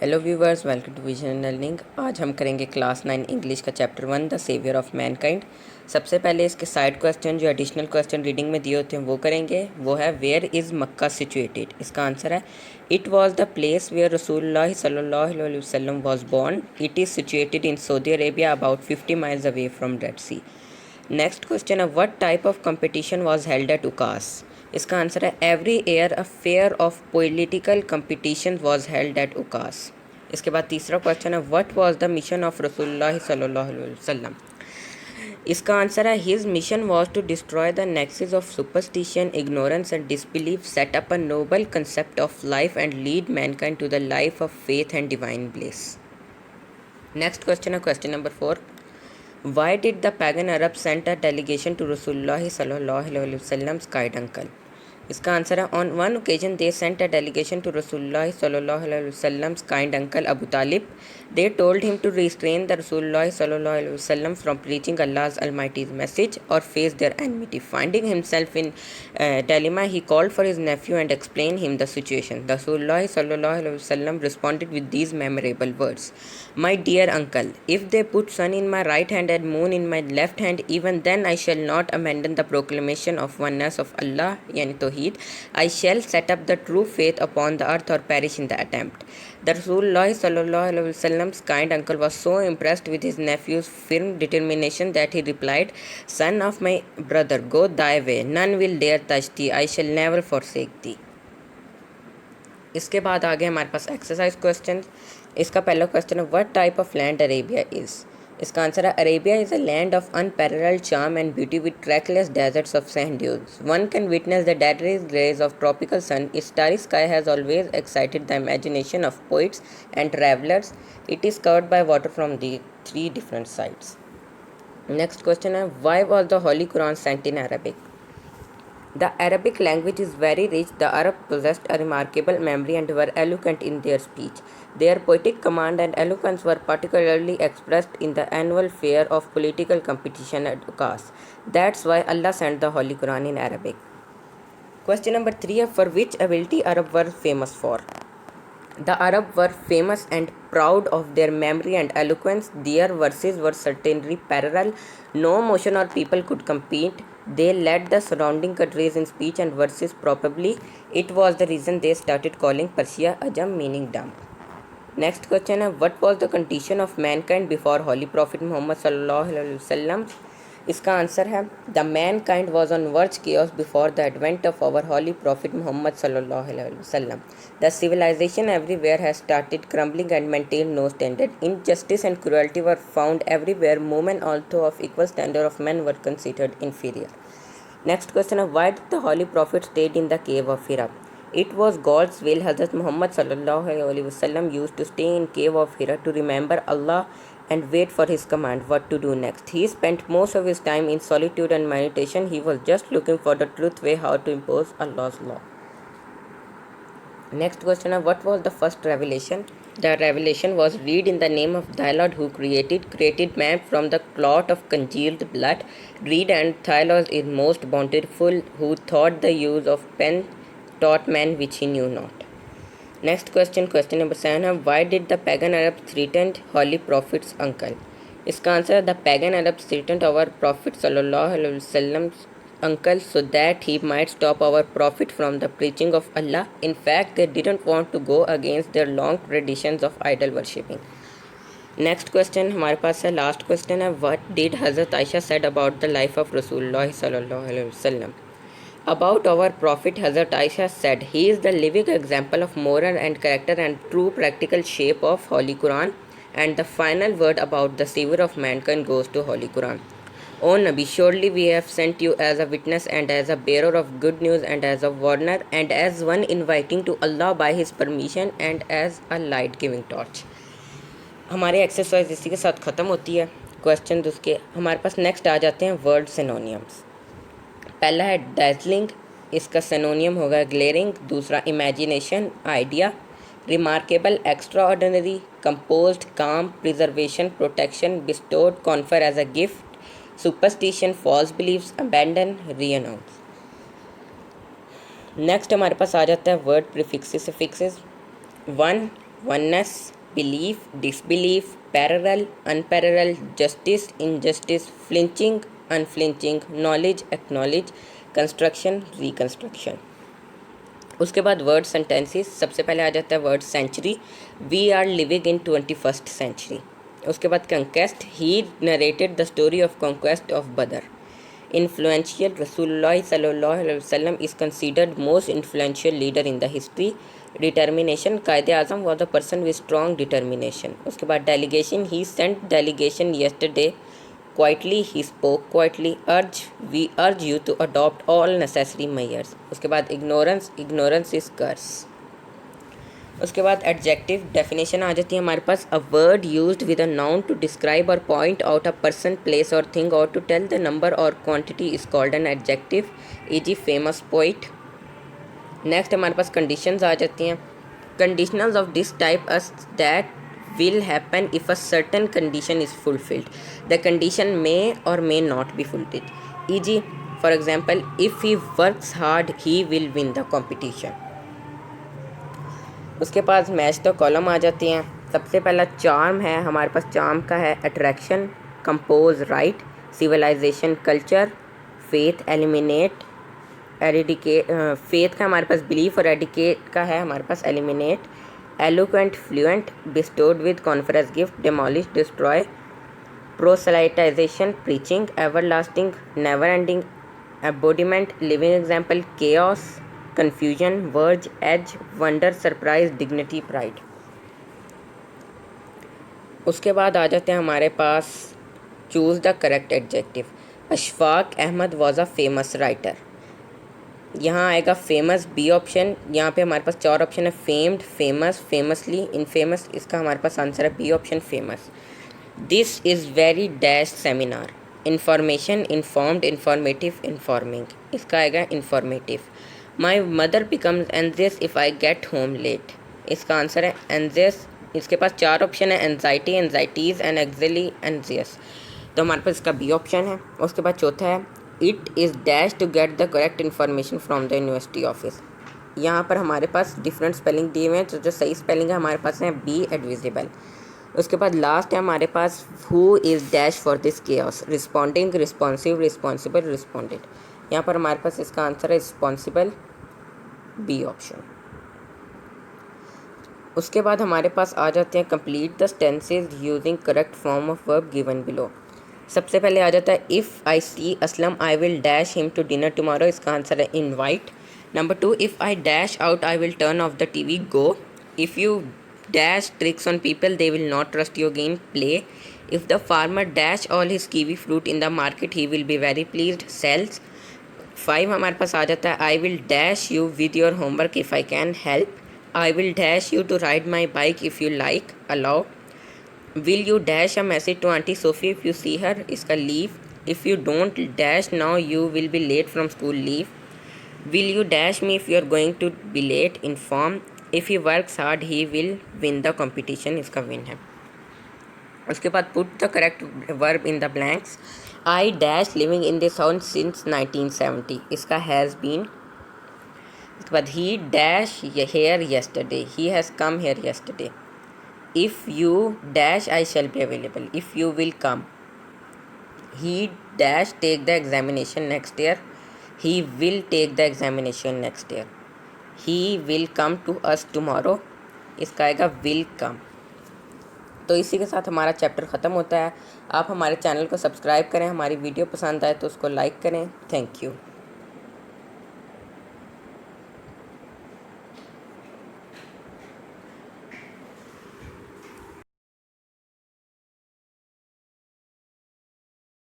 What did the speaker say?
Hello viewers, welcome to Vision Learning. आज हम करेंगे क्लास 9 इंग्लिश का chapter 1 the saviour of mankind. सबसे पहले इसके साइड क्वेश्चन जो एडिशनल क्वेश्चन रीडिंग में दिए होते हैं वो करेंगे। वो है वेयर इज़ मक्का सिचुएटेड। इसका आंसर है it was the place where रसूलुल्लाह सल्लल्लाहु अलैहि वसल्लम was born. It is situated in Saudi Arabia about 50 miles away from Red Sea. Next question है what type of competition was held at Ukaz. इसका answer है every year a fair of political competition was held at Ukaz. इसके बाद तीसरा question है what was the mission of रसूलुल्लाह सल्लल्लाहु अलैहि वसल्लम। इसका आंसर है his mission was to destroy the nexus of superstition, ignorance and disbelief, set up a noble concept of life and lead mankind to the life of faith and divine bliss. Next question है question number 4। Why did the pagan Arab send a delegation to Rasulullah sallallahu alaihi wasallam's kind uncle? इसका answer है on one occasion they sent a delegation to रसूलुल्लाह सल्लल्लाहु अलैहि वसल्लम's kind uncle Abu Talib. They told him to restrain the Rasulullah sallallahu alaihi wasallam from preaching Allah's Almighty's message or face their enmity. Finding himself in dilemma, he called for his nephew and explained him the situation. The Rasulullah sallallahu alaihi wasallam responded with these memorable words: "My dear uncle, if they put sun in my right hand and moon in my left hand, even then I shall not abandon the proclamation of oneness of Allah, yani Tawheed. I shall set up the true faith upon the earth or perish in the attempt." The Rasulullah sallallahu alaihi wasallam's kind uncle was so impressed with his nephew's firm determination that he replied, "Son of my brother, go thy way. None will dare touch thee. I shall never forsake thee." इसके बाद आगे हमारे पास exercise question. इसका पहला question है what type of land Arabia is. इसका answer है Arabia is a land of unparalleled charm and beauty with trackless desserts of sand dunes. One can witness the deadly rays of tropical sun. Its starry sky has always excited the imagination of poets and travelers. It is covered by water from the 3 different sides. Next question है why was the Holy Quran sent in Arabic? The Arabic language is very rich. The Arab possessed a remarkable memory and were eloquent in their speech. Their poetic command and eloquence were particularly expressed in the annual fair of political competition at Ukas. That's why Allah sent the Holy Quran in Arabic. Question number 3 है for which ability Arab were famous for? The Arab were famous and proud of their memory and eloquence. Their verses were certainly parallel. No motion or people could compete. They led the surrounding countries in speech and verses. Probably it was the reason they started calling Persia Ajam, meaning dumb. Next question है what was the condition of mankind before Holy Prophet Muhammad sallallahu alaihi wasallam? इसका answer है the mankind was on verge chaos before the advent of our holy prophet Muhammad सल्लल्लाहु अलैहि वसल्लम. The civilization everywhere has started crumbling and maintained no standard. Injustice and cruelty were found everywhere. Women, although of equal standard of men, were considered inferior. Next question है why did the holy prophet stayed in the cave of Hira? It was God's will. Hazrat Muhammad sallallahu alaihi wasallam used to stay in cave of Hira to remember Allah and wait for his command what to do next. He spent most of his time in solitude and meditation. He was just looking for the truth way how to impose Allah's law. Next question is what was the first revelation? The revelation was read in the name of thy Lord who created man from the clot of congealed blood. Read and thy Lord is most bountiful who thought the use of pen taught man which he knew not. Next question, question number 7 है why did the pagan Arabs threaten holy prophet's uncle? इसका answer है the pagan Arabs threatened our prophet sallallahu alaihi wasallam's uncle so that he might stop our prophet from the preaching of Allah. In fact, they didn't want to go against their long traditions of idol worshipping. Next question हमारे पास है last question है what did हज़रत Ayesha said about the life of रसूलुल्लाह सल्लल्लाहु अलैहि वसल्लम. About our Prophet, Hazrat Aisha said, "He is the living example of moral and character and true practical shape of Holy Quran." And the final word about the Savior of mankind goes to Holy Quran. O Nabi, surely we have sent you as a witness and as a bearer of good news and as a warner and as one inviting to Allah by His permission and as a light giving torch. हमारी exercise इसी के साथ ख़त्म होती है. Question उसके हमारे पास next आ जाते हैं वर्ड सिनोनियम्स. पहला है डैजलिंग, इसका सिनोनियम होगा ग्लेरिंग. दूसरा imagination, idea. Remarkable, extraordinary. Composed, calm. Preservation, protection. Bestowed, confer as a gift. Superstition, false beliefs. Abandon, renounce. Next हमारे पास आ जाता है word prefixes suffixes. 1 oneness, belief, disbelief, parallel, unparallel, justice, injustice, flinching, unflinching, knowledge, acknowledge, construction, reconstruction. उसके बाद word sentences, सबसे पहले आ जाता है word century, we are living in 21st century. उसके बाद conquest, he narrated the story of conquest of Badr. Influential, रसूलुल्लाह सल्लल्लाहु अलैहि वसल्लम is considered most influential leader in the history. Determination, Quaid-e Azam was the person with strong determination. उसके बाद delegation, he sent delegation yesterday quietly, he spoke quietly. Urge, we urge you to adopt all necessary measures. उसके बाद ignorance, ignorance is कर्स। उसके बाद adjective, definition आ जाती है हमारे पास, a word used with a noun to describe और point out a person, place और थिंग और टू टेल द नंबर और quantity is called an adjective, eg. Famous poet. Next हमारे पास कंडीशंस आ जाती हैं, conditionals of this type as that will happen if a certain condition is fulfilled. The condition may or may not be fulfilled. E.g. for example, if he works hard, he will win the competition. उसके पास match the column आ जाती हैं। सबसे पहला charm है हमारे पास, charm का है attraction, compose right, civilization culture, faith eliminate, eradicate, faith का हमारे पास बिलीफ और एडिकेट का है हमारे पास eliminate, eloquent, fluent, bestowed with conference gift, demolish, destroy, proselytization, preaching, everlasting, never ending, embodiment, living example, chaos, confusion, verge, edge, wonder, surprise, dignity, pride। उसके बाद आ जाते हैं हमारे पास choose the correct adjective. Ashfaq Ahmed was a famous writer, यहाँ आएगा famous, B option. यहाँ पे हमारे पास 4 ऑप्शन है, फेम्ड, फेमस, फेमसली, इनफेमस। इसका हमारे पास आंसर है B option, famous. This is very dash seminar, information, informed, informative, informing. इसका आएगा informative. My mother becomes anxious if I get home late. इसका आंसर है एंजियस। इसके पास 4 ऑप्शन है, एंजाइटी, एंजाइटीज़, एंड एक्जली, एंजियस। तो हमारे पास इसका बी ऑप्शन है। उसके बाद चौथा है, it is dash to get the correct information from the university office. यहाँ पर हमारे पास डिफरेंट स्पेलिंग दिए हुए हैं, तो जो सही स्पेलिंग है हमारे पास है बी, एडविजिबल। उसके बाद लास्ट है हमारे पास, who is dash for this chaos, responding, responsive, responsible, responded. यहाँ पर हमारे पास इसका आंसर है रिस्पॉन्सिबल, बी ऑप्शन। उसके बाद हमारे पास आ जाते हैं complete the tenses using correct form of verb given below. सबसे पहले आ जाता है, if I see Aslam I will dash him to dinner tomorrow. इसका आंसर है invite. Number 2, if I dash out I will turn off the TV, go. If you dash tricks on people they will not trust your game, play. If the farmer dash all his kiwi fruit in the market he will be very pleased, sales. 5 हमारे पास आ जाता है, I will dash you with your homework if I can help. I will dash you to ride my bike if you like, allow. Will you dash a message to Auntie Sophie if you see her? इसका leave. If you don't dash now, you will be late from school, leave. Will you dash me if you are going to be late? Inform. If he works hard, he will win the competition. इसका win है। उसके बाद put the correct verb in the blanks. I dash living in this house since 1970. इसका has been। उसके बाद he dash here yesterday. He has come here yesterday. If you dash I shall be available. If you will come. He dash take the examination next year. He will take the examination next year. He will come to us tomorrow. इसका आएगा will come। तो इसी के साथ हमारा chapter ख़त्म होता है। आप हमारे चैनल को सब्सक्राइब करें, हमारी वीडियो पसंद आए तो उसको लाइक करें। Thank you.